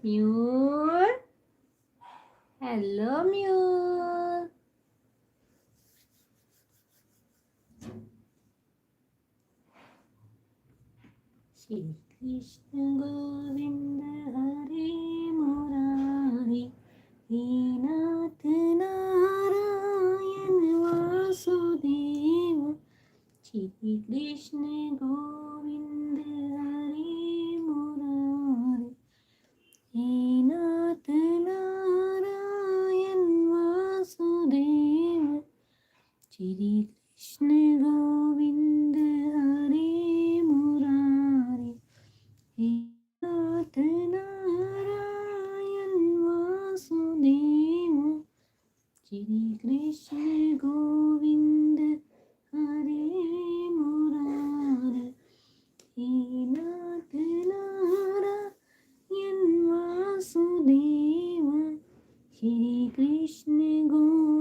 Mur, hello म्यूर। श्री कृष्ण गोविंद हरे मुरारी, हे नाथ नारायण वासुदेव। श्री कृष्ण गोविंद हरे मुरारी, हे नाथ नारायण वासुदेव। श्री कृष्ण गोविंद हरे मुरारी, हे नाथ नारायण वासुदेव। श्री कृष्ण गोविंद हरे मुरारी, हे नाथ नारायण वासुदेव। श्री कृष्ण गोविंद